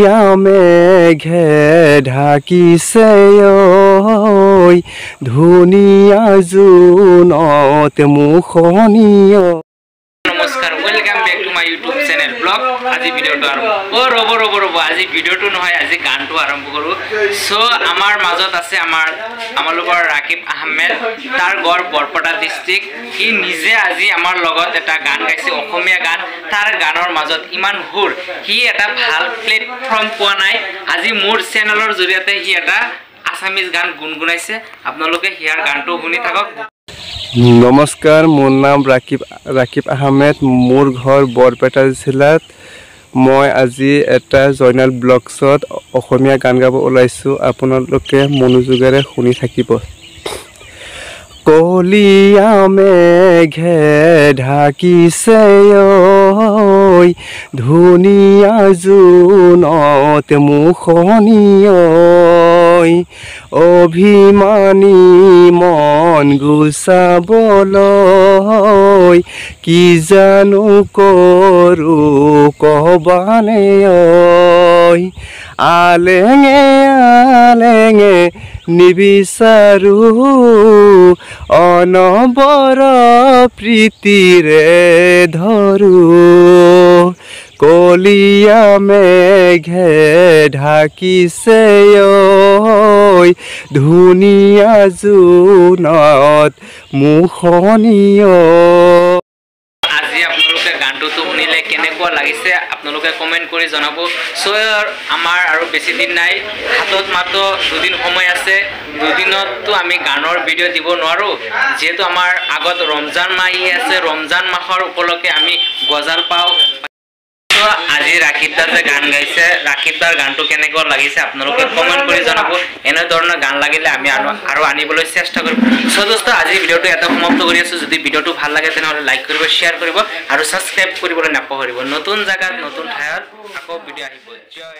কলিয়া মেঘে ঢাকিছে ঐ ধুনীয়া জোনত মুখনীয়। নমস্কাৰ, welcome back to my YouTube channel blog. আজি ভিডিঅ'টো আৰম্ভ ৰ'ব আজি ভিডিঅ'টো নহয়, আজি গানটো আৰম্ভ কৰোঁ। চ' আমাৰ মাজত আছে আমালোকৰ ৰাকিব আহমেদ, তাৰ গড় বৰপেটা ডিষ্ট্ৰিক্ট। সি নিজে আজি আমাৰ লগত এটা গান গাইছে, অসমীয়া গান। তাৰ গানৰ মাজত ইমান সুৰ, সি এটা ভাল প্লেটফৰ্ম পোৱা নাই। আজি মোৰ চেনেলৰ জৰিয়তে সি এটা আছামিজ গান গুণগুণাইছে। আপোনালোকে সিয়াৰ গানটো শুনি থাকক। নমস্কাৰ, মোৰ নাম ৰাকিব আহমেদ, মোৰ ঘৰ বৰপেটা জিলাত। মই আজি এটা জয়নাল ব্লগছত অসমীয়া গান গাব ওলাইছোঁ, আপোনালোকে মনোযোগেৰে শুনি থাকিব। কলিয়া মেঘে ঢাকিছে ঐ ধুনীয়া জোনত মুখনীয়। অভিমানী মন গুচাবলৈ কি জানো কৰোঁ কবানে ঐ। আলেঙে আলেঙে নিবিচাৰোঁ অনবৰ প্ৰীতিৰে ধৰোঁ। কলিয়া মেঘে ঢাকিছে ঐ ধুনীয়া জোনত মুখনীয়। আজি আপোনালোকে গানটোতো শুনিলে কেনেকুৱা লাগিছে আপোনালোকে কমেণ্ট কৰি জনাব। চ' আমাৰ আৰু বেছি দিন নাই, হাতত মাত্ৰ 2 দিন সময় আছে। 2 দিনততো আমি গানৰ ভিডিঅ' দিব নোৱাৰোঁ, যিহেতু আমাৰ আগত ৰমজান মাহ আহি আছে। ৰমজান মাহৰ উপলক্ষে আমি গজাল পাওঁ। আজি ৰাকিব দাৰ যে গান গাইছে, ৰাকিব দাৰ গানটো কেনেকুৱা লাগিছে আপোনালোকে কমেণ্ট কৰি জনাব। এনেধৰণৰ গান লাগিলে আমি আৰু আনিবলৈ চেষ্টা কৰিম। চ' দোস্ত, আজি ভিডিঅ'টো এটা সমাপ্ত কৰি আছোঁ। যদি ভিডিঅ'টো ভাল লাগে তেনেহ'লে লাইক কৰিব, শ্বেয়াৰ কৰিব আৰু ছাবস্ক্ৰাইব কৰিবলৈ নাপাহৰিব। নতুন জেগাত নতুন ঠাইত আকৌ ভিডিঅ' আহিব। জয়